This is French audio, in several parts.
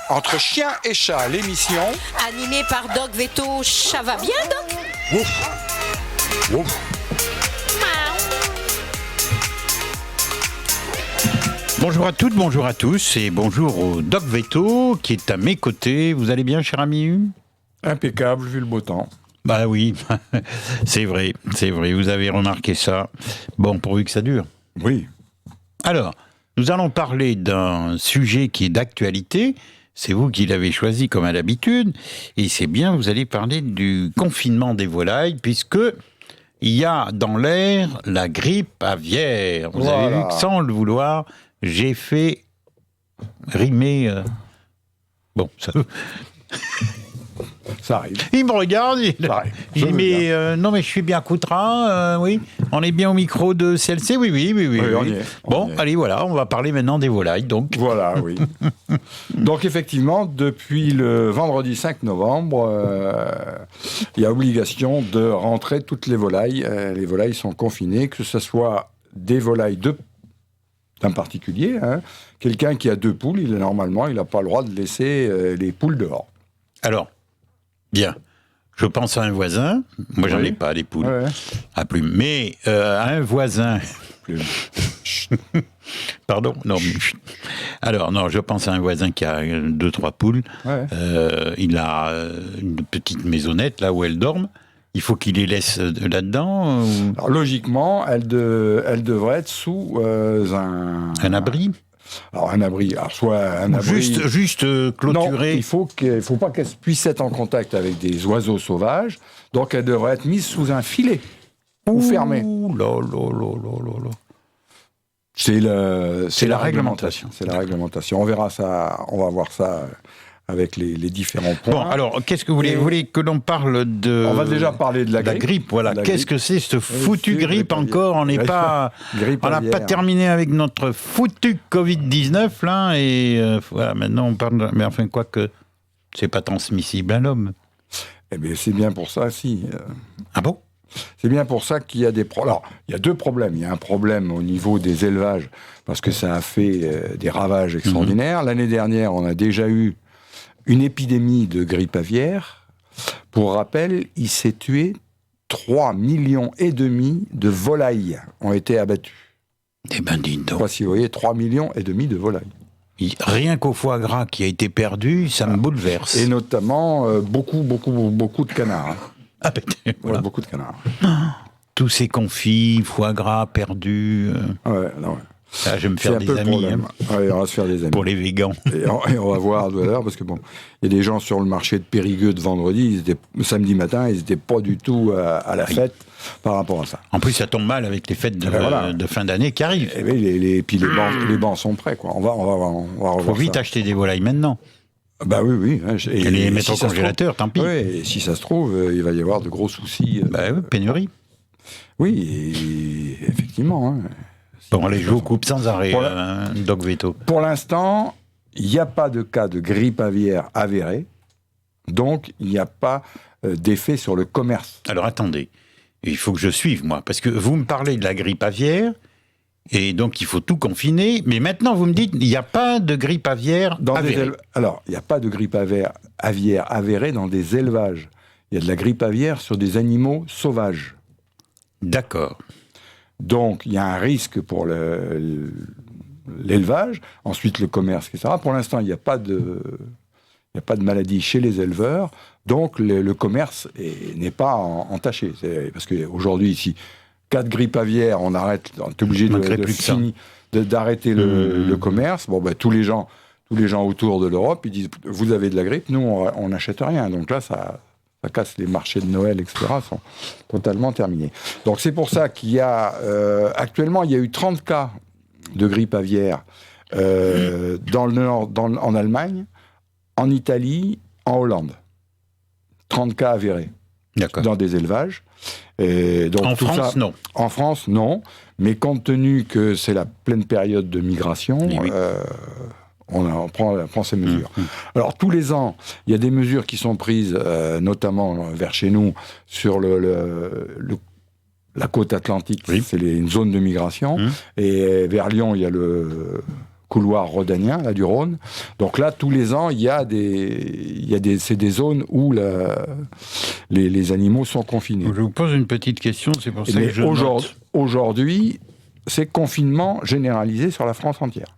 Entre chien et chat, l'émission Animée par Doc Veto, ça va bien, Doc? Ouf. Ouf. Bonjour à toutes, bonjour à tous et bonjour au Doc Veto qui est à mes côtés. Vous allez bien, cher ami? Impeccable, vu le beau temps. Bah oui, c'est vrai, vous avez remarqué ça. Bon, pourvu que ça dure. Oui. Alors, nous allons parler d'un sujet qui est d'actualité. C'est vous qui l'avez choisi comme à l'habitude. Et c'est bien, vous allez parler du confinement des volailles, puisque il y a dans l'air la grippe aviaire. Vous avez vu que sans le vouloir, j'ai fait rimer... Bon, ça... Ça arrive. Il me regarde, il dit mais non mais je suis bien Coutras, oui, on est bien au micro de CLC, oui. On y est, bon, allez voilà, on va parler maintenant des volailles, donc. Voilà, oui. Donc effectivement, depuis le vendredi 5 novembre, il y a obligation de rentrer toutes les volailles. Les volailles sont confinées, que ce soit des volailles d'un particulier, hein. Quelqu'un qui a 2 poules, normalement, il n'a pas le droit de laisser les poules dehors. Alors, bien, je pense à un voisin, moi j'en ai pas des poules, à plumes, mais à un voisin... Pardon, non, mais... Alors, non, je pense à un voisin qui a 2-3 poules, il a une petite maisonnette là où elles dorment, il faut qu'il les laisse là-dedans Alors, logiquement, elles devraient être sous un abri. Alors un abri, soit un abri... Juste clôturé. Non, il faut pas qu'elles puissent être en contact avec des oiseaux sauvages, donc elles devraient être mises sous un filet ou fermées. C'est la réglementation. C'est la réglementation. On verra ça, on va voir ça avec les différents points. Bon, alors, qu'est-ce que vous voulez que l'on parle de... On va déjà parler de la grippe. Voilà. Qu'est-ce que c'est, cette foutue grippe encore? On n'a pas terminé avec notre foutu Covid-19, là, et voilà, maintenant on parle... Mais enfin, quoique, c'est pas transmissible à l'homme. Eh bien, c'est bien pour ça, si. Ah bon? C'est bien pour ça qu'il y a des problèmes. Alors, il y a 2 problèmes. Il y a un problème au niveau des élevages, parce que ça a fait des ravages extraordinaires. L'année dernière, on a déjà eu une épidémie de grippe aviaire. Pour rappel, il s'est tué 3,5 millions de volailles ont été abattues. Eh ben, dis donc. Je sais pas si vous voyez, 3,5 millions de volailles. Rien qu'au foie gras qui a été perdu, ça me bouleverse. Et notamment, beaucoup de canards. Hein. Ah ben, voilà. Beaucoup de canards. Tous ces confits, foie gras perdu. Ah, je vais me faire des amis. Hein. Ouais, on va se faire des amis. Pour les végans. Et on va voir tout à l'heure, parce que bon, il y a des gens sur le marché de Périgueux de vendredi, samedi matin, ils n'étaient pas du tout à la fête par rapport à ça. En plus, ça tombe mal avec les fêtes de fin d'année qui arrivent. Et oui, puis les bancs sont prêts, quoi. On va revoir. Faut vite acheter des volailles maintenant. Bah oui. Et les mettre au congélateur, tant pis. Oui, et si ça se trouve, il va y avoir de gros soucis. Pénurie. Oui, effectivement. Hein. Bon, allez, je vous coupe sans arrêt, Doc Veto. Pour l'instant, il n'y a pas de cas de grippe aviaire avéré, donc il n'y a pas d'effet sur le commerce. Alors attendez, il faut que je suive, moi, parce que vous me parlez de la grippe aviaire, et donc il faut tout confiner, mais maintenant vous me dites qu'il n'y a pas de grippe aviaire avérée. Alors, il n'y a pas de grippe aviaire avérée dans des élevages. Il y a de la grippe aviaire sur des animaux sauvages. D'accord. Donc, il y a un risque pour l'élevage, ensuite le commerce, etc. Pour l'instant, il n'y a pas de maladie chez les éleveurs, donc le commerce n'est pas entaché. Parce qu'aujourd'hui, ici, cas de grippe aviaire, on est obligé d'arrêter le commerce. Bon, tous les gens autour de l'Europe, ils disent « Vous avez de la grippe, nous, on n'achète rien. » Donc là, ça casse les marchés de Noël, etc., sont totalement terminés. Donc c'est pour ça qu'il y a... actuellement, il y a eu 30 cas de grippe aviaire dans le Nord, en Allemagne, en Italie, en Hollande. 30 cas avérés. D'accord. Dans des élevages. Et donc, en France, non. En France, non. Mais compte tenu que c'est la pleine période de migration... On prend ces mesures. Alors, tous les ans, il y a des mesures qui sont prises, notamment vers chez nous, sur la côte atlantique. C'est une zone de migration. Et vers Lyon, il y a le couloir rhodanien, là, du Rhône. Donc là, tous les ans, c'est des zones où les animaux sont confinés. Je vous pose une petite question, c'est pour ça Mais que je note. aujourd'hui, c'est confinement généralisé sur la France entière.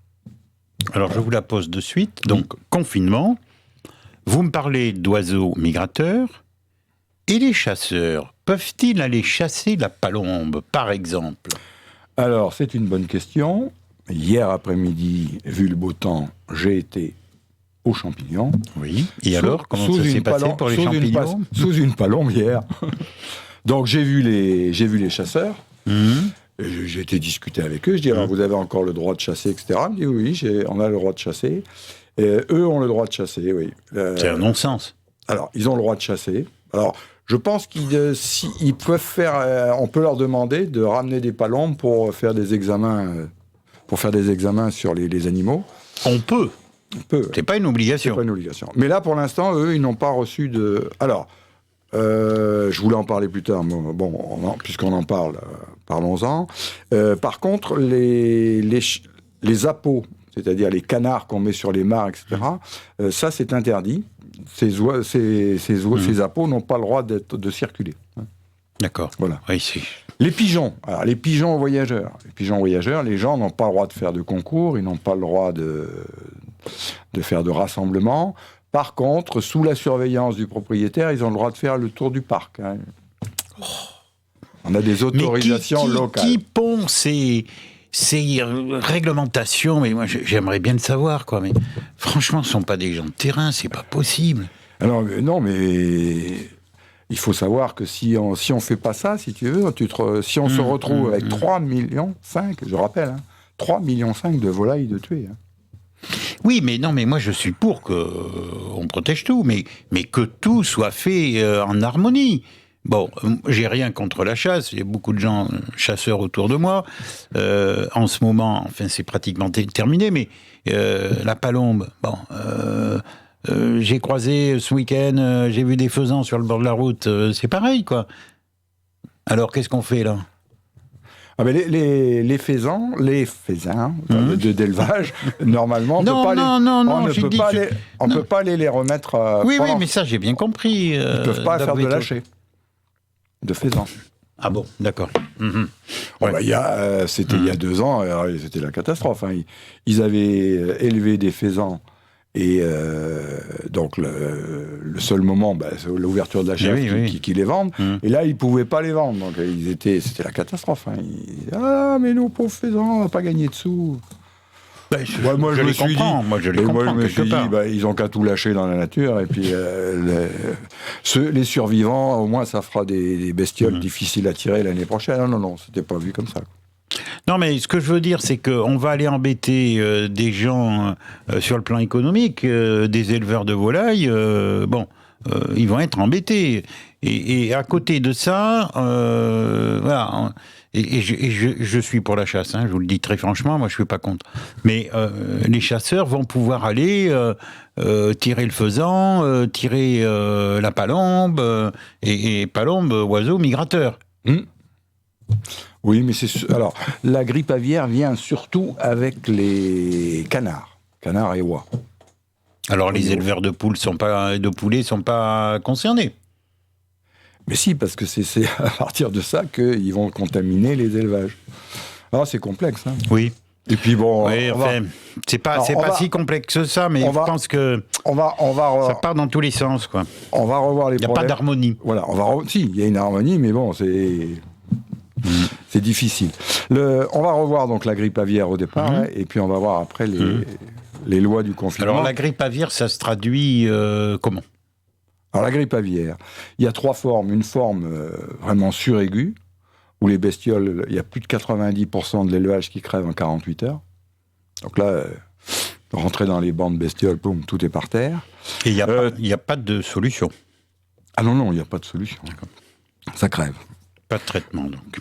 Alors, je vous la pose de suite. Donc, confinement, vous me parlez d'oiseaux migrateurs, et les chasseurs, peuvent-ils aller chasser la palombe, par exemple ? Alors, c'est une bonne question. Hier après-midi, vu le beau temps, j'ai été aux champignons. Oui. Et alors, comment ça s'est passé pour les champignons ? Sous une palombe hier. Donc, j'ai vu les chasseurs. J'ai été discuter avec eux. Je dis, alors, vous avez encore le droit de chasser, etc. Ils me disent, oui, on a le droit de chasser. Et eux ont le droit de chasser, oui. C'est un non-sens. Alors, ils ont le droit de chasser. Alors, je pense qu'ils peuvent faire... on peut leur demander de ramener des palombes pour faire des examens, sur les animaux. On peut. C'est pas une obligation. C'est pas une obligation. Mais là, pour l'instant, eux, ils n'ont pas reçu de... Alors, je voulais en parler plus tard, mais bon, puisqu'on en parle, parlons-en. Par contre, les appos, c'est-à-dire les canards qu'on met sur les mares, etc., ça, c'est interdit. Ces appos n'ont pas le droit de circuler. D'accord. Voilà. Oui, c'est... Les pigeons. Alors, les pigeons voyageurs. Les gens n'ont pas le droit de faire de concours, ils n'ont pas le droit de faire de rassemblements. Par contre, sous la surveillance du propriétaire, ils ont le droit de faire le tour du parc. On a des autorisations locales. Qui pond ces réglementations, mais moi j'aimerais bien le savoir, quoi. Mais franchement, ce ne sont pas des gens de terrain, c'est pas possible. Alors, non, mais il faut savoir que si on fait pas ça, si tu veux, si on se retrouve avec 3,5 millions, je rappelle, 3,5 millions de volailles de tuées. Oui, mais non, mais moi je suis pour qu'on protège tout, mais que tout soit fait en harmonie. Bon, j'ai rien contre la chasse, il y a beaucoup de gens chasseurs autour de moi. En ce moment, enfin c'est pratiquement terminé, mais la palombe, bon, j'ai croisé ce week-end, j'ai vu des faisans sur le bord de la route, c'est pareil, quoi. Alors qu'est-ce qu'on fait là ? Ah ben les faisans d'élevage, normalement, on ne peut pas aller les remettre. Oui, mais ça j'ai bien compris. Ils ne peuvent pas faire de lâcher de faisans. Ah bon, d'accord. C'était il y a 2 ans, c'était la catastrophe. Ils avaient élevé des faisans. Et donc, le seul moment, c'est l'ouverture de la chasse qui les vendent. Et là, ils ne pouvaient pas les vendre. Donc, c'était la catastrophe. Mais nos pauvres faisans, on n'a pas gagné de sous. Moi, je les comprends. Je me suis dit, ils n'ont qu'à tout lâcher dans la nature. Et puis, les survivants, au moins, ça fera des bestioles difficiles à tirer l'année prochaine. Non, c'était pas vu comme ça. Non, mais ce que je veux dire, c'est qu'on va aller embêter des gens sur le plan économique, des éleveurs de volailles, ils vont être embêtés. Et à côté de ça, voilà, et je suis pour la chasse, je vous le dis très franchement, moi je ne suis pas contre. Mais les chasseurs vont pouvoir aller tirer le faisan, tirer la palombe, et palombe, oiseau migrateur. Oui, mais alors la grippe aviaire vient surtout avec les canards et oies. Alors les éleveurs de poulets sont pas concernés. Mais si, parce que c'est à partir de ça qu'ils vont contaminer les élevages. Alors c'est complexe. Oui. Et puis bon, c'est pas si complexe que ça, mais je pense que ça part dans tous les sens, quoi. On va revoir les. Il n'y a pas d'harmonie. Voilà, il y a une harmonie, mais bon, c'est difficile. On va revoir donc la grippe aviaire au départ, et puis on va voir après les lois du confinement. Alors la grippe aviaire, ça se traduit comment ? Alors la grippe aviaire, il y a 3 formes. Une forme vraiment suraiguë, où les bestioles, il y a plus de 90% de l'élevage qui crève en 48 heures. Donc là, rentrer dans les bancs de bestioles, boum, tout est par terre. Et il n'y a pas de solution. Ah non, il n'y a pas de solution. Ça crève. Pas de traitement, donc.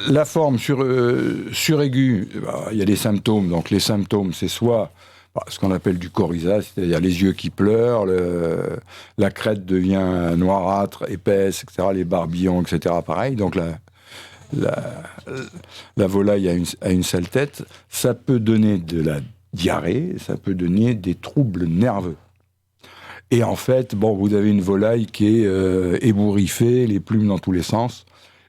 La forme suraiguë, il y a des symptômes. Donc les symptômes, c'est soit ce qu'on appelle du coryza, c'est-à-dire les yeux qui pleurent, la crête devient noirâtre, épaisse, etc., les barbillons, etc., pareil. Donc la volaille a une sale tête. Ça peut donner de la diarrhée, ça peut donner des troubles nerveux. Et en fait, vous avez une volaille qui est ébouriffée, les plumes dans tous les sens.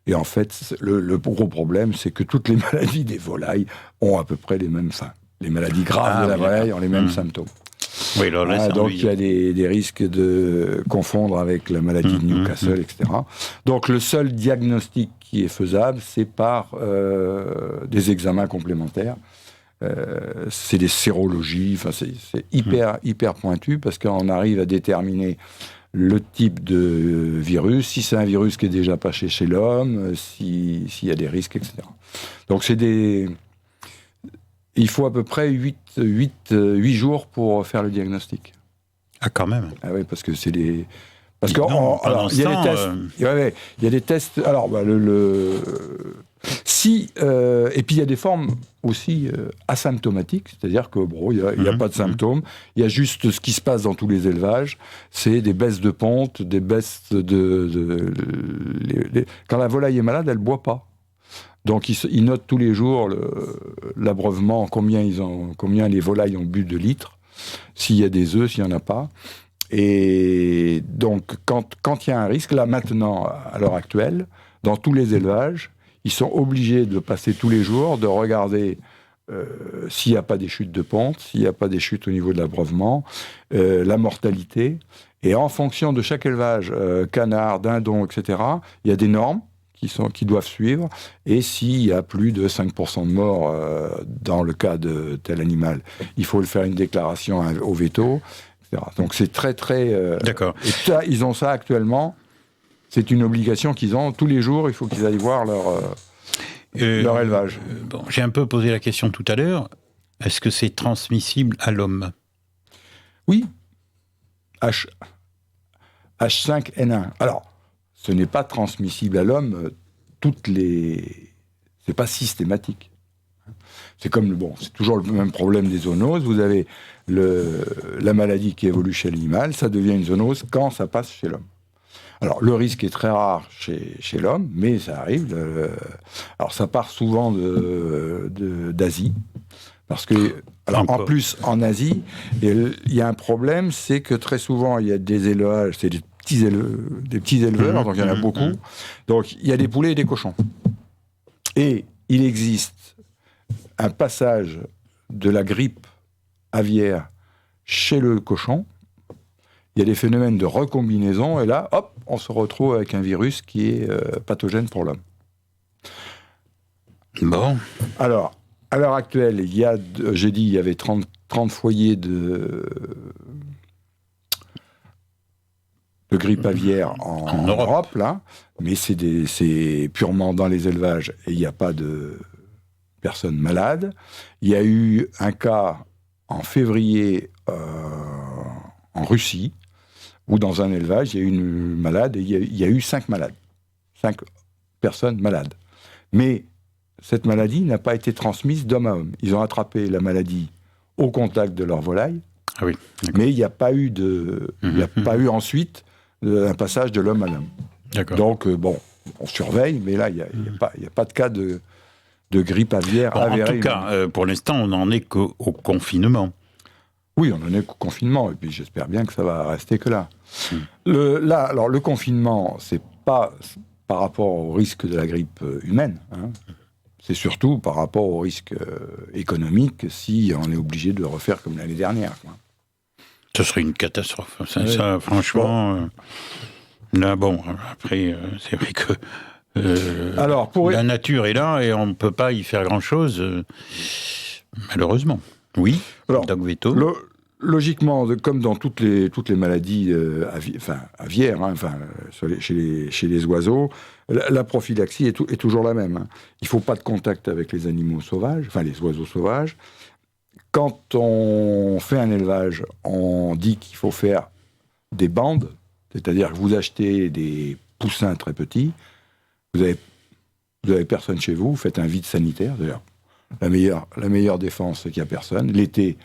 Et en fait, le gros problème, c'est que toutes les maladies des volailles ont à peu près les mêmes fins. Les maladies graves de la volaille ont les mêmes symptômes. Oui, là, donc il y a des risques de confondre avec la maladie de Newcastle, etc. Donc le seul diagnostic qui est faisable, c'est par des examens complémentaires. C'est des sérologies, c'est hyper pointu parce qu'on arrive à déterminer le type de virus, si c'est un virus qui est déjà passé chez l'homme, s'il y a des risques, etc. Donc il faut à peu près 8 jours pour faire le diagnostic. Ah, quand même. Ah oui, parce que c'est des... Parce que il y a des tests. Il y a des tests. Alors, et puis il y a des formes aussi asymptomatiques, c'est-à-dire que il n'y a pas de symptômes. Il y a juste ce qui se passe dans tous les élevages, c'est des baisses de ponte, des baisses quand la volaille est malade, elle boit pas. Donc ils notent tous les jours l'abreuvement, combien les volailles ont bu de litres, s'il y a des œufs, s'il n'y en a pas. Et donc, quand il y a un risque, là maintenant, à l'heure actuelle, dans tous les élevages, ils sont obligés de passer tous les jours, de regarder s'il n'y a pas des chutes de ponte, s'il n'y a pas des chutes au niveau de l'abreuvement, la mortalité. Et en fonction de chaque élevage, canard, dindon, etc., il y a des normes qui doivent suivre. Et s'il y a plus de 5% de morts dans le cas de tel animal, il faut le faire une déclaration au veto. Donc c'est très D'accord. Et ça, ils ont ça actuellement. C'est une obligation qu'ils ont tous les jours. Il faut qu'ils aillent voir leur élevage. J'ai un peu posé la question tout à l'heure. Est-ce que c'est transmissible à l'homme ? Oui. H5N1. Alors, ce n'est pas transmissible à l'homme. C'est pas systématique. C'est comme c'est toujours le même problème des zoonoses. Vous avez la maladie qui évolue chez l'animal, ça devient une zoonose quand ça passe chez l'homme. Alors le risque est très rare chez l'homme, mais ça arrive. Alors ça part souvent d'Asie, parce que en plus en Asie, il y a un problème, c'est que très souvent il y a des élevages, c'est des petits éleveurs, donc il y en a beaucoup. Donc il y a des poulets et des cochons, et il existe un passage de la grippe aviaire chez le cochon. Il y a des phénomènes de recombinaison, et là, hop, on se retrouve avec un virus qui est pathogène pour l'homme. Bon. Alors, à l'heure actuelle, il y avait 30 foyers de grippe aviaire en Europe, là, mais c'est purement dans les élevages, et il n'y a pas de personnes malades. Il y a eu un cas en février en Russie, où dans un élevage, il y a eu une malade, et il y a eu 5 malades. 5 personnes malades. Mais cette maladie n'a pas été transmise d'homme à homme. Ils ont attrapé la maladie au contact de leur volaille, mais il n'y a pas eu ensuite un passage de l'homme à l'homme. D'accord. Donc, on surveille, mais là, il n'y a pas de cas de grippe aviaire avérée. En tout cas, pour l'instant, on n'en est qu'au confinement. Oui, on en est qu'au confinement, et puis j'espère bien que ça va rester que là. Le confinement, c'est pas par rapport au risque de la grippe humaine, hein. C'est surtout par rapport au risque économique si on est obligé de refaire comme l'année dernière, quoi. Ce serait une catastrophe. Ça, franchement... Là, après, c'est vrai que la nature est là et on ne peut pas y faire grand-chose, malheureusement. Oui, Doc Véto. Logiquement, comme dans toutes les maladies aviaires, hein, chez les oiseaux, la prophylaxie est toujours la même, hein. Il ne faut pas de contact avec les animaux sauvages, les oiseaux sauvages. Quand on fait un élevage, on dit qu'il faut faire des bandes, c'est-à-dire que vous achetez des poussins très petits, vous avez personne chez vous, vous faites un vide sanitaire. D'ailleurs, la meilleure défense, c'est qu'il n'y a personne. L'été,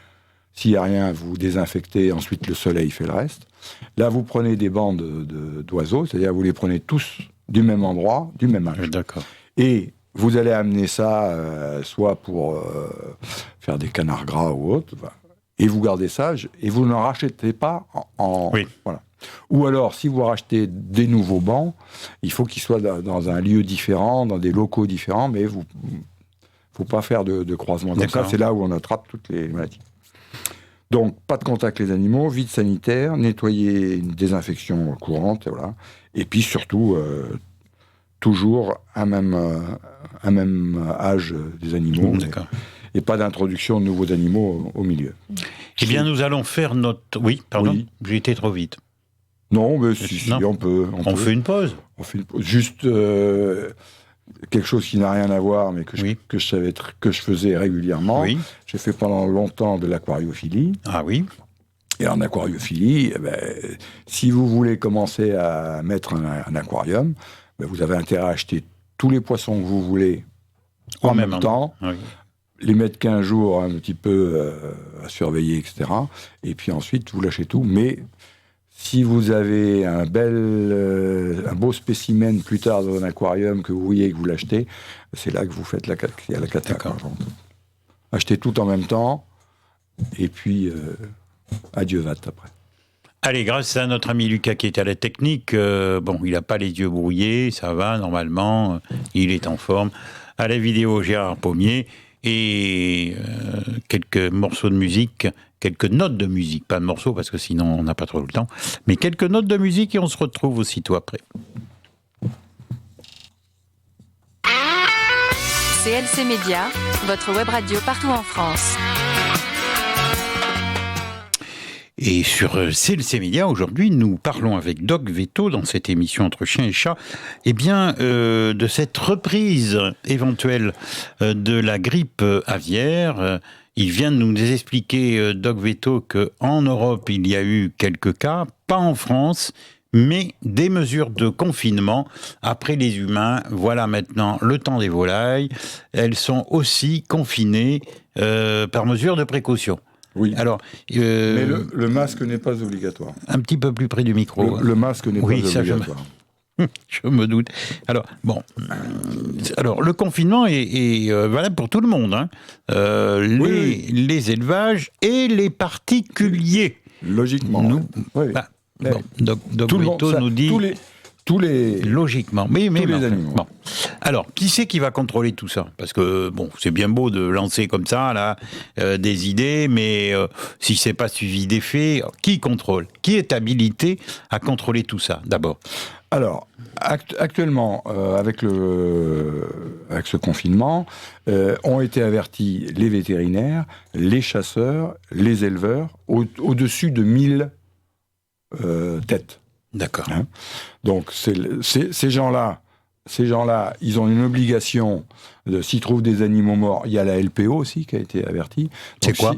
s'il n'y a rien, vous désinfectez, ensuite le soleil fait le reste. Là, vous prenez des bandes d'oiseaux, c'est-à-dire vous les prenez tous du même endroit, du même âge. D'accord. Et vous allez amener ça soit pour faire des canards gras ou autre, et vous gardez ça, et vous n'en rachetez pas Oui. Voilà. Ou alors, si vous rachetez des nouveaux bancs, il faut qu'ils soient dans un lieu différent, dans des locaux différents, mais il ne faut pas faire de croisement comme ça. C'est là où on attrape toutes les maladies. Donc, pas de contact avec les animaux, vide sanitaire, nettoyer, une désinfection courante, et voilà. Et puis surtout, toujours un même âge des animaux. D'accord. Et pas d'introduction de nouveaux animaux au milieu. Eh bien, nous allons faire notre... Oui, pardon, Oui. j'ai été trop vite. Non, mais si, Non. on peut. On fait une pause. On fait juste quelque chose qui n'a rien à voir, mais que je faisais régulièrement. Oui. J'ai fait pendant longtemps de l'aquariophilie. Ah oui. Et en aquariophilie, si vous voulez commencer à mettre un aquarium, vous avez intérêt à acheter tous les poissons que vous voulez en même temps, oui. les mettre 15 jours un petit peu à surveiller, etc. Et puis ensuite, vous lâchez tout. Mais si vous avez un beau spécimen plus tard dans un aquarium que vous voyez et que vous l'achetez, c'est là que vous faites la cata. Achetez tout en même temps, et puis adieu vat après. Allez, grâce à notre ami Lucas qui est à la technique, il n'a pas les yeux brouillés, ça va normalement, il est en forme. À la vidéo, Gérard Pommier, et quelques morceaux de musique, quelques notes de musique, pas de morceaux parce que sinon on n'a pas trop le temps, mais quelques notes de musique et on se retrouve aussitôt après. CLC Média, votre web radio partout en France. Et sur CLC Média, aujourd'hui, nous parlons avec Doc Véto, dans cette émission Entre chiens et chats, de cette reprise éventuelle de la grippe aviaire. Il vient de nous expliquer, Doc Véto, qu'en Europe, il y a eu quelques cas, pas en France, mais des mesures de confinement après les humains. Voilà maintenant le temps des volailles. Elles sont aussi confinées par mesure de précaution. Oui. Alors, mais le masque n'est pas obligatoire. Un petit peu plus près du micro. Le masque n'est pas obligatoire. Je me doute. Alors, le confinement est valable pour tout le monde. Hein. Les élevages et les particuliers. Logiquement. Doc Véto nous dit... Tous les... Logiquement. Mais les animaux. Bon. Alors, qui c'est qui va contrôler tout ça ? Parce que, c'est bien beau de lancer comme ça, là, des idées, mais si c'est pas suivi des faits, qui contrôle ? Qui est habilité à contrôler tout ça, d'abord ? Alors, actuellement, avec ce confinement, ont été avertis les vétérinaires, les chasseurs, les éleveurs, au-dessus de 1000 têtes. D'accord. Hein. Donc, ces gens-là, ils ont une obligation s'ils trouvent des animaux morts. Il y a la LPO aussi qui a été avertie. C'est quoi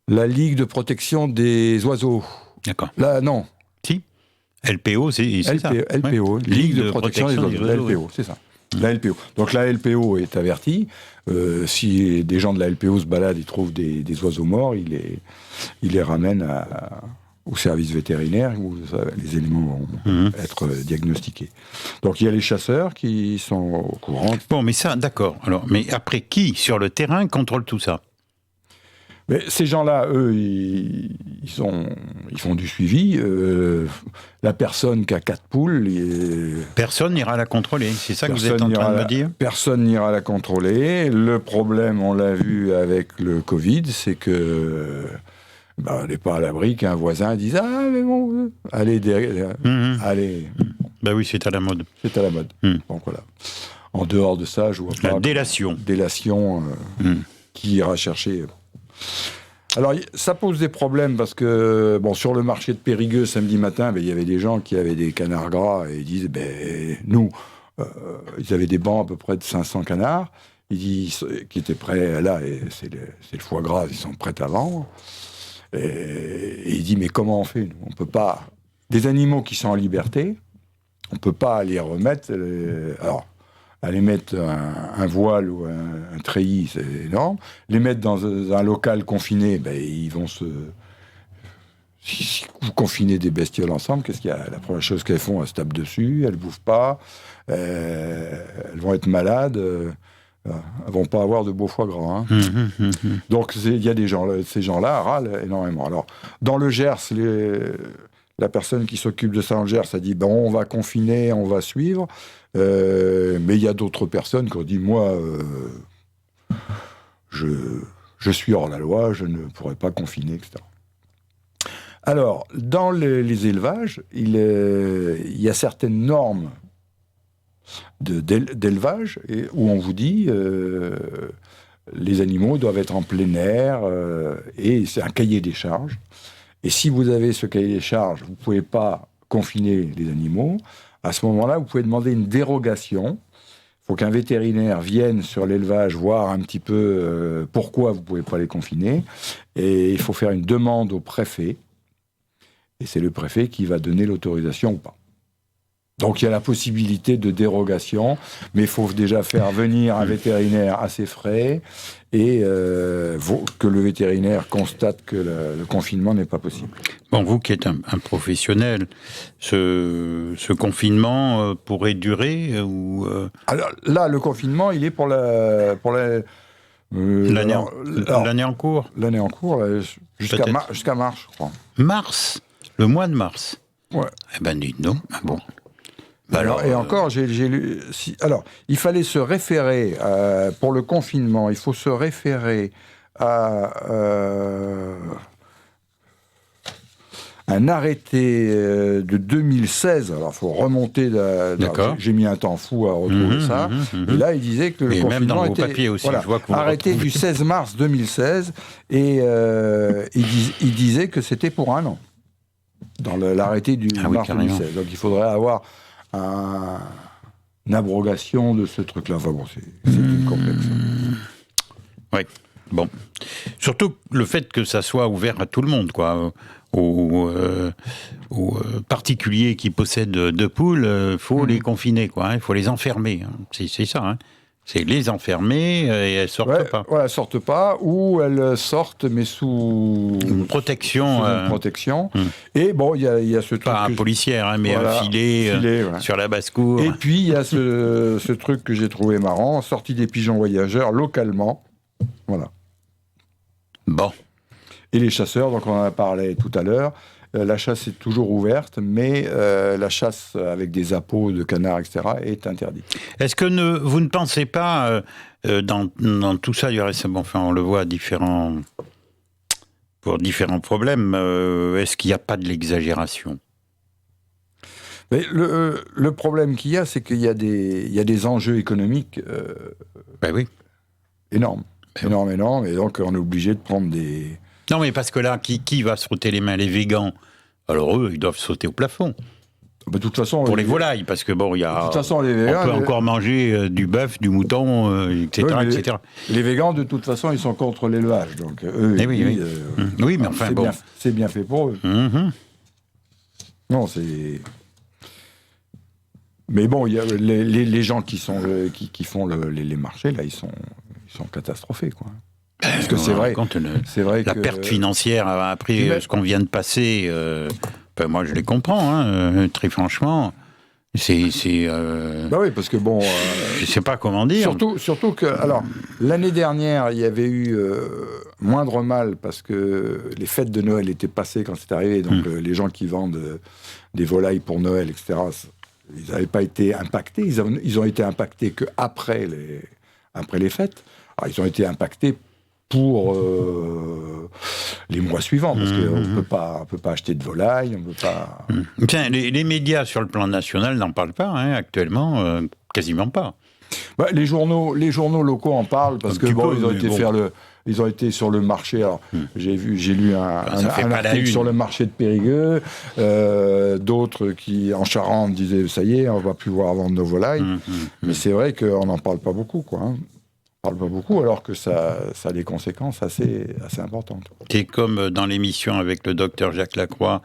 la Ligue de protection des oiseaux. D'accord. Là, non. Si. LPO, c'est ça. LPO, Ligue de protection des oiseaux. La LPO, c'est ça. La LPO. Donc la LPO est avertie. Si des gens de la LPO se baladent, ils trouvent des oiseaux morts, ils les ramènent au service vétérinaire où les animaux vont être diagnostiqués. Donc il y a les chasseurs qui sont au courant. Bon, mais ça, d'accord. Alors, mais après, qui sur le terrain contrôle tout ça ? Mais ces gens-là, eux, ils font du suivi. La personne qui a 4 poules... Personne n'ira la contrêler, c'est ça que vous êtes en train de me dire ? Personne n'ira la contrôler. Le problème, on l'a vu avec le Covid, c'est que... on n'est pas à l'abri qu'un voisin dise « Ah, mais bon, allez... allez. » Oui, c'est à la mode. C'est à la mode. Donc voilà. En dehors de ça, je vois pas... La délation. Qui ira chercher... Alors, ça pose des problèmes parce que, sur le marché de Périgueux, samedi matin, il y avait des gens qui avaient des canards gras et ils disaient, nous, ils avaient des bancs à peu près de 500 canards, qui étaient prêts, là, et c'est le foie gras, ils sont prêts à vendre. Et il dit, mais comment on fait ? On peut pas... Des animaux qui sont en liberté, on peut pas les remettre... Alors, aller mettre un voile ou un treillis, c'est énorme. Les mettre dans un local confiné, ils vont si vous confinez des bestioles ensemble, qu'est-ce qu'il y a? La première chose qu'elles font, elles se tapent dessus, elles ne bouffent pas, elles vont être malades, elles ne vont pas avoir de beau foie gras. Hein. Donc il y a ces gens-là râlent énormément. Alors, dans le Gers, la personne qui s'occupe de ça en Gers a dit on va confiner, on va suivre. Mais il y a d'autres personnes qui ont dit moi, je suis hors la loi, je ne pourrais pas confiner, etc. Alors, dans les élevages, il y a certaines normes d'élevage où on vous dit les animaux doivent être en plein air et c'est un cahier des charges. Et si vous avez ce cahier des charges, vous ne pouvez pas confiner les animaux. À ce moment-là, vous pouvez demander une dérogation. Il faut qu'un vétérinaire vienne sur l'élevage voir un petit peu pourquoi vous ne pouvez pas les confiner. Et il faut faire une demande au préfet. Et c'est le préfet qui va donner l'autorisation ou pas. Donc il y a la possibilité de dérogation, mais il faut déjà faire venir un vétérinaire à ses frais et que le vétérinaire constate que le confinement n'est pas possible. Bon, vous qui êtes un professionnel, ce confinement pourrait durer ou Alors là, le confinement, il est pour l'année en cours. L'année en cours, jusqu'à mars, je crois. Mars, le mois de mars. Ouais. Eh ben, dites donc. Ah bon. Encore, j'ai lu. Alors, il fallait se référer pour le confinement. Il faut se référer à un arrêté de 2016. Alors, il faut remonter. D'accord. J'ai mis un temps fou à retrouver ça. Et là, il disait que le confinement même dans vos était papiers aussi. Voilà, je vois que vous arrêté du 16 mars 2016. Et il disait que c'était pour un an. Dans l'arrêté du mars 2016. Donc, il faudrait avoir une abrogation de ce truc-là. Enfin bon, c'est tout complexe. Oui, bon. Surtout le fait que ça soit ouvert à tout le monde, quoi. Aux particuliers qui possèdent deux poules, il faut les confiner, quoi. Il faut les enfermer. Hein. C'est ça, hein. C'est les enfermer et elles sortent pas. Ouais, elles sortent pas, ou elles sortent mais sous une protection. Et bon, il y a ce truc. Pas policière, hein, mais un filet sur la basse-cour. Et puis il y a ce truc que j'ai trouvé marrant, sortie des pigeons voyageurs localement. Voilà. Bon. Et les chasseurs, donc on en a parlé tout à l'heure. La chasse est toujours ouverte, mais la chasse avec des appâts de canards, etc., est interdite. Est-ce que vous ne pensez pas, dans tout ça, il y aurait, on le voit pour différents problèmes, est-ce qu'il n'y a pas de l'exagération ? Mais le problème qu'il y a, c'est qu'il y a des enjeux économiques énormes. Énormes, et donc on est obligé de prendre des... Non, mais parce que là, qui va se frotter les mains? Les végans. Alors eux, ils doivent sauter au plafond. De toute façon, pour les volailles, parce que bon, il y a. De toute façon, les végans, on peut encore manger du bœuf, du mouton, etc., etc. Les végans, de toute façon, ils sont contre l'élevage, donc eux. Oui, mais enfin bon. C'est bien fait pour eux. Non, c'est. Mais bon, il y a les gens qui font les marchés là, ils sont catastrophés, quoi. Parce que c'est vrai que la perte financière après ce qu'on vient de passer, moi je les comprends, très franchement. Bah oui, parce que bon... je sais pas comment dire. Surtout que, alors, l'année dernière, il y avait eu moindre mal parce que les fêtes de Noël étaient passées quand c'est arrivé, donc les gens qui vendent des volailles pour Noël, etc., ils n'avaient pas été impactés. Ils ont été impactés qu'après les fêtes. Alors, ils ont été impactés pour les mois suivants, parce qu'on ne peut pas acheter de volailles, on peut pas... Tiens, les médias sur le plan national n'en parlent pas, actuellement, quasiment pas. Bah, les journaux locaux en parlent, parce que ils ont été sur le marché. Alors, j'ai lu un article sur le marché de Périgueux, d'autres qui, en Charente, disaient, ça y est, on va plus pouvoir vendre nos volailles. Mais c'est vrai qu'on n'en parle pas beaucoup, quoi. On parle pas beaucoup, alors que ça a des conséquences assez importantes. C'est comme dans l'émission avec le docteur Jacques Lacroix,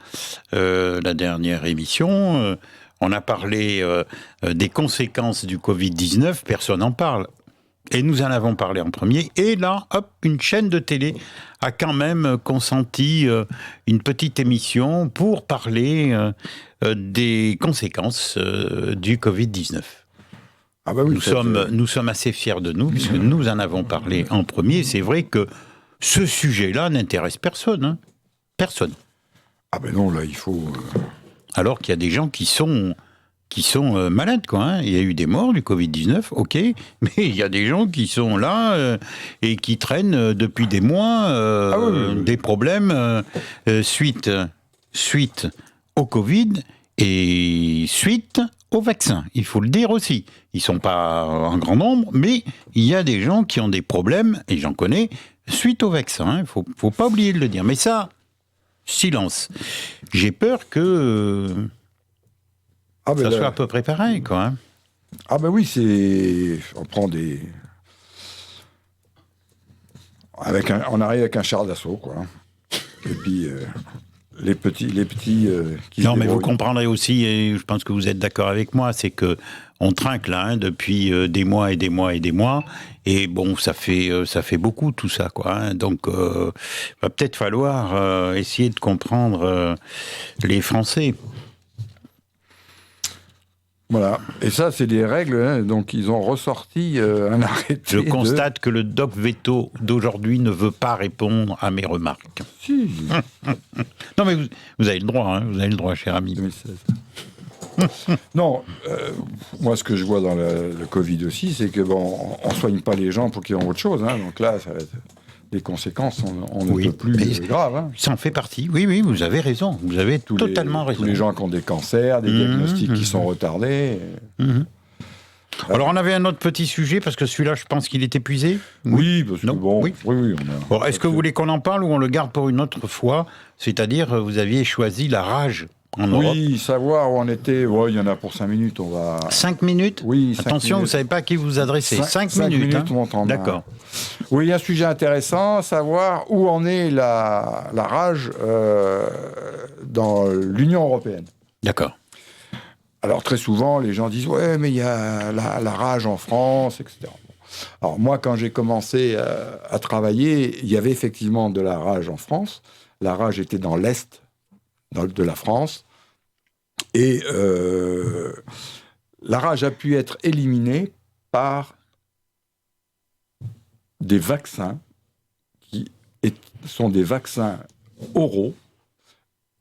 la dernière émission, on a parlé des conséquences du Covid-19, personne n'en parle. Et nous en avons parlé en premier. Et là, hop, une chaîne de télé a quand même consenti une petite émission pour parler des conséquences du Covid-19. Ah bah oui, Nous sommes assez fiers de nous, puisque nous en avons parlé en premier. C'est vrai que ce sujet-là n'intéresse personne. Hein. Personne. Ah ben non, là, il faut... Alors qu'il y a des gens qui sont malades, quoi. Hein. Il y a eu des morts du Covid-19, ok, mais il y a des gens qui sont là et qui traînent depuis des mois des problèmes suite au Covid et suite au vaccin. Il faut le dire aussi. Ils sont pas en grand nombre, mais il y a des gens qui ont des problèmes, et j'en connais, suite au vaccin. Il faut pas oublier de le dire. Mais ça, silence. J'ai peur que... ça soit à peu près pareil, quoi. Hein. Ah ben oui, c'est... On prend des... On arrive avec un char d'assaut, quoi. Et puis, les petits qui... Non, mais vous comprendrez aussi, et je pense que vous êtes d'accord avec moi, c'est que on trinque, là, hein, depuis des mois et des mois et des mois, et bon, ça fait beaucoup, tout ça, quoi. Hein. Donc, va peut-être falloir essayer de comprendre les Français. Voilà. Et ça, c'est des règles. Hein. Donc, ils ont ressorti un arrêté. Je constate que le doc veto d'aujourd'hui ne veut pas répondre à mes remarques. Si. Non, mais vous avez le droit, hein. Vous avez le droit, cher ami. 2016. Non, moi, ce que je vois dans le Covid aussi, c'est que bon, on soigne pas les gens pour qu'ils aient autre chose. Hein. Donc là, ça va être... les conséquences, on ne peut plus graves. Hein. Ça en fait partie. Oui, vous avez raison. Vous avez totalement raison. Tous les gens qui ont des cancers, des diagnostics qui sont retardés. Alors, on avait un autre petit sujet, parce que celui-là, je pense qu'il est épuisé. Oui, parce que bon... Oui, Bon, est-ce que vous voulez qu'on en parle ou on le garde pour une autre fois ? C'est-à-dire, vous aviez choisi la rage en Europe. Oui, savoir où on était. Ouais, il y en a pour 5 minutes. On va... 5 minutes ? Oui, 5 Attention, minutes. vous ne savez pas à qui vous adressez. 5 minutes. Hein. Mon temps. D'accord. Oui, il y a un sujet intéressant, savoir où en est la rage dans l'Union européenne. D'accord. Alors, très souvent, les gens disent « Ouais, mais il y a la rage en France, etc. » Alors, moi, quand j'ai commencé à travailler, il y avait effectivement de la rage en France. La rage était dans l'Est de la France. Et la rage a pu être éliminée par des vaccins qui sont des vaccins oraux.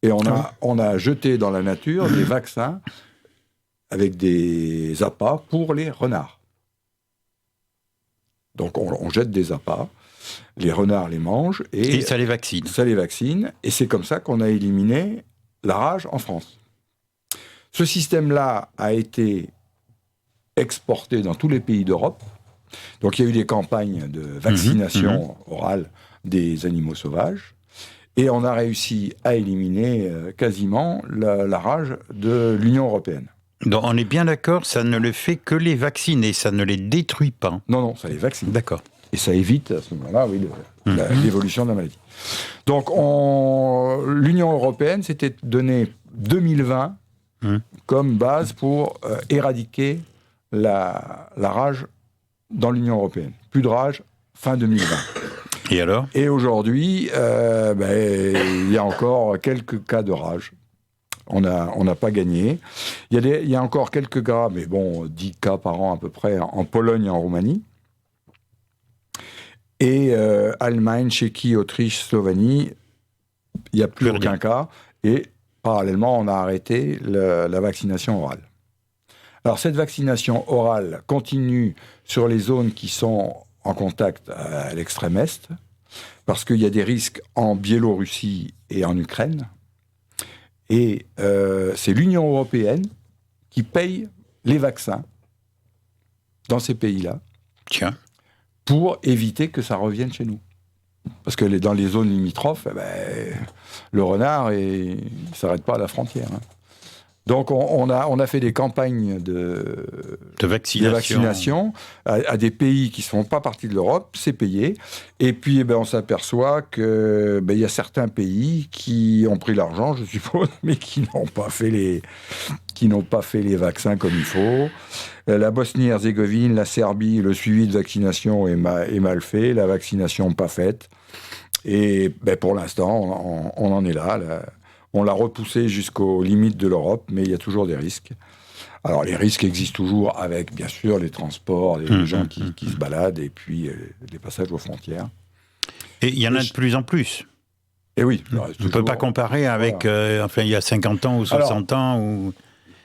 Et on a jeté dans la nature des vaccins avec des appâts pour les renards. Donc on jette des appâts, les renards les mangent et ça les vaccine. Ça les vaccine, et c'est comme ça qu'on a éliminé la rage en France. Ce système-là a été exporté dans tous les pays d'Europe. Donc il y a eu des campagnes de vaccination orale des animaux sauvages, et on a réussi à éliminer quasiment la rage de l'Union européenne. Donc on est bien d'accord, ça ne le fait que les vacciner, ça ne les détruit pas. Non, ça les vaccine. D'accord. Et ça évite à ce moment-là, oui, l'évolution de la maladie. Donc l'Union européenne s'était donné 2020 comme base pour éradiquer la rage dans l'Union européenne. Plus de rage, fin 2020. Et alors ? Et aujourd'hui, il y a encore quelques cas de rage. On n'a pas gagné. Il y a encore quelques cas, mais bon, 10 cas par an à peu près, en Pologne et en Roumanie. Et Allemagne, Tchéquie, Autriche, Slovénie, il n'y a plus aucun cas. Et parallèlement, on a arrêté la vaccination orale. Alors, cette vaccination orale continue sur les zones qui sont en contact à l'extrême est, parce qu'il y a des risques en Biélorussie et en Ukraine. Et c'est l'Union européenne qui paye les vaccins dans ces pays-là. Tiens. Pour éviter que ça revienne chez nous. Parce que dans les zones limitrophes, le renard, il ne s'arrête pas à la frontière. Hein. Donc on a fait des campagnes de vaccination à des pays qui ne sont pas partis de l'Europe, c'est payé. Et puis on s'aperçoit qu'il y a certains pays qui ont pris l'argent, je suppose, mais qui n'ont pas fait les vaccins comme il faut. La Bosnie-Herzégovine, la Serbie, le suivi de vaccination est mal fait, la vaccination pas faite. Et pour l'instant, on en est là. On l'a repoussé jusqu'aux limites de l'Europe, mais il y a toujours des risques. Alors, les risques existent toujours avec, bien sûr, les transports, les gens qui se baladent, et puis les passages aux frontières. Et il y en a de plus en plus. Et oui. On ne peut pas comparer avec, il y a 50 ans ou 60 ans. Ou...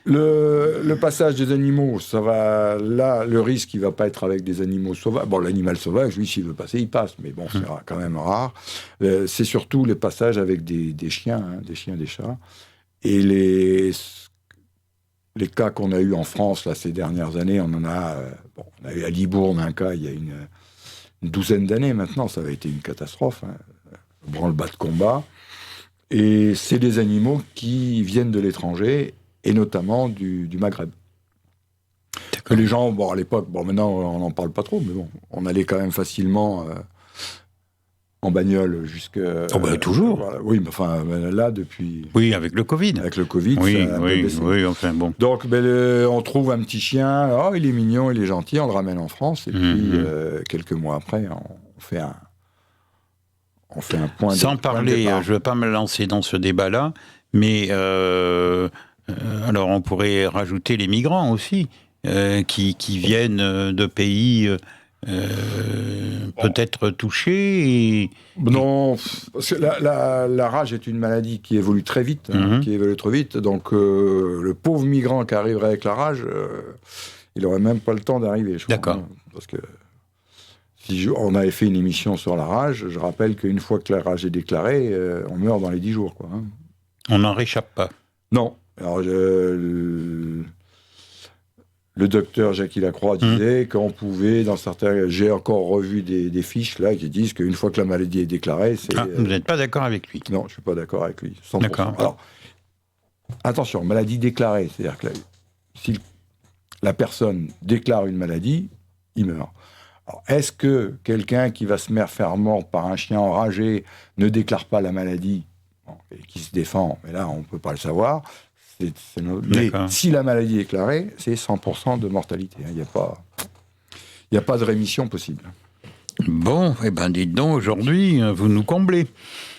Le passage des animaux, ça va. Là, le risque, il ne va pas être avec des animaux sauvages. Bon, l'animal sauvage, lui, s'il veut passer, il passe. Mais bon, c'est quand même rare. C'est surtout les passages avec des chiens, des chiens, des chats. Et les cas qu'on a eus en France là, ces dernières années, on a eu à Libourne un cas il y a une douzaine d'années maintenant. Ça avait été une catastrophe. Branle-bas de combat. Et c'est des animaux qui viennent de l'étranger, et notamment du Maghreb. Que les gens, à l'époque, maintenant on n'en parle pas trop, mais on allait quand même facilement en bagnole jusqu'à... toujours. Voilà. Oui, mais là, depuis... Oui, avec le Covid. Avec le Covid, oui, ça a un peu baissé. Oui, enfin bon. Donc, on trouve un petit chien, il est mignon, il est gentil, on le ramène en France, et puis quelques mois après, on fait un point... Sans parler, je ne veux pas me lancer dans ce débat-là, mais... alors on pourrait rajouter les migrants aussi, qui viennent de pays peut-être touchés. Non, parce que la rage est une maladie qui évolue très vite, donc le pauvre migrant qui arriverait avec la rage, il n'aurait même pas le temps d'arriver, je crois. D'accord. Parce que on avait fait une émission sur la rage, je rappelle qu'une fois que la rage est déclarée, on meurt dans les 10 jours. On n'en réchappe pas. Non. Alors, le docteur Jacques Lacroix disait qu'on pouvait, dans certains... J'ai encore revu des fiches là qui disent qu'une fois que la maladie est déclarée, c'est... vous n'êtes pas d'accord avec lui? Non, je ne suis pas d'accord avec lui. 100%. D'accord. Alors, attention, maladie déclarée, c'est-à-dire que si la personne déclare une maladie, il meurt. Alors, est-ce que quelqu'un qui va se faire mordre par un chien enragé ne déclare pas la maladie et qui se défend? Mais là, on ne peut pas le savoir. Mais si la maladie est déclarée, c'est 100% de mortalité. Il n'y a pas de rémission possible. Bon, dites donc, aujourd'hui, vous nous comblez.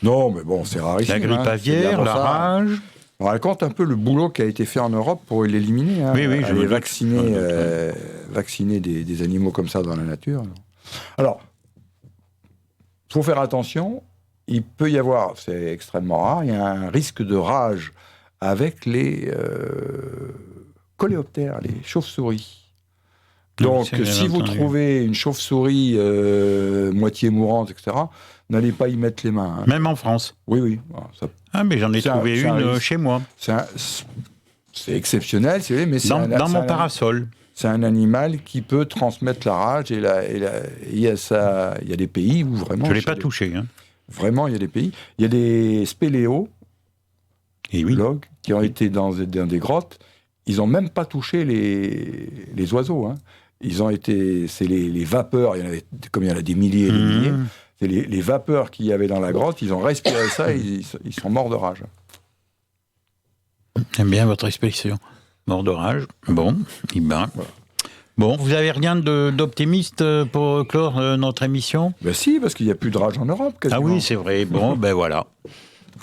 Non, mais c'est rarissime. La grippe aviaire, la rage... On raconte un peu le boulot qui a été fait en Europe pour l'éliminer. Oui, je veux vacciner des animaux comme ça dans la nature. Alors, il faut faire attention. Il peut y avoir, c'est extrêmement rare, il y a un risque de rage avec les coléoptères, les chauves-souris. Donc, si vous trouvez une chauve-souris moitié mourante, etc., n'allez pas y mettre les mains. Même en France? Oui. Mais j'en ai trouvé une chez moi. C'est exceptionnel, mais c'est dans mon parasol. C'est un animal qui peut transmettre la rage, et il y a des pays où vraiment... Je ne l'ai pas touché. Vraiment, il y a des pays. Il y a des spéléos, qui ont été dans des grottes. Ils n'ont même pas touché les oiseaux. Ils ont été... C'est les vapeurs, comme il y en a des milliers et des milliers, c'est les vapeurs qu'il y avait dans la grotte, ils ont respiré ça et ils sont morts de rage. J'aime bien votre expression. Mort de rage. Bon, voilà. Bon, vous avez rien d'optimiste pour clore notre émission? Si, parce qu'il n'y a plus de rage en Europe, quasiment. Ah oui, c'est vrai. Bon, voilà.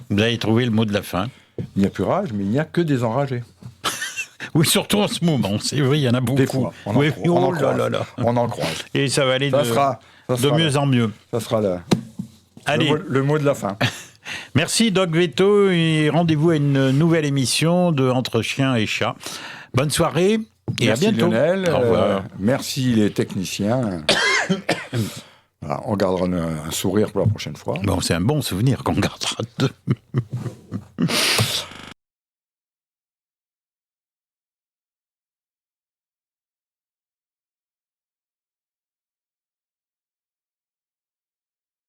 Vous avez trouvé le mot de la fin. Il n'y a plus de rage, mais il n'y a que des enragés. Oui, surtout en ce moment, c'est vrai, il y en a beaucoup. Des fois, on en croise. Et ça va aller de mieux en mieux. Ça sera le mot de la fin. Merci Doc Véto, et rendez-vous à une nouvelle émission de Entre chiens et chats. Bonne soirée et merci à bientôt. Lionel, au revoir. Merci les techniciens. Voilà, on gardera un sourire pour la prochaine fois. Bon, c'est un bon souvenir qu'on gardera.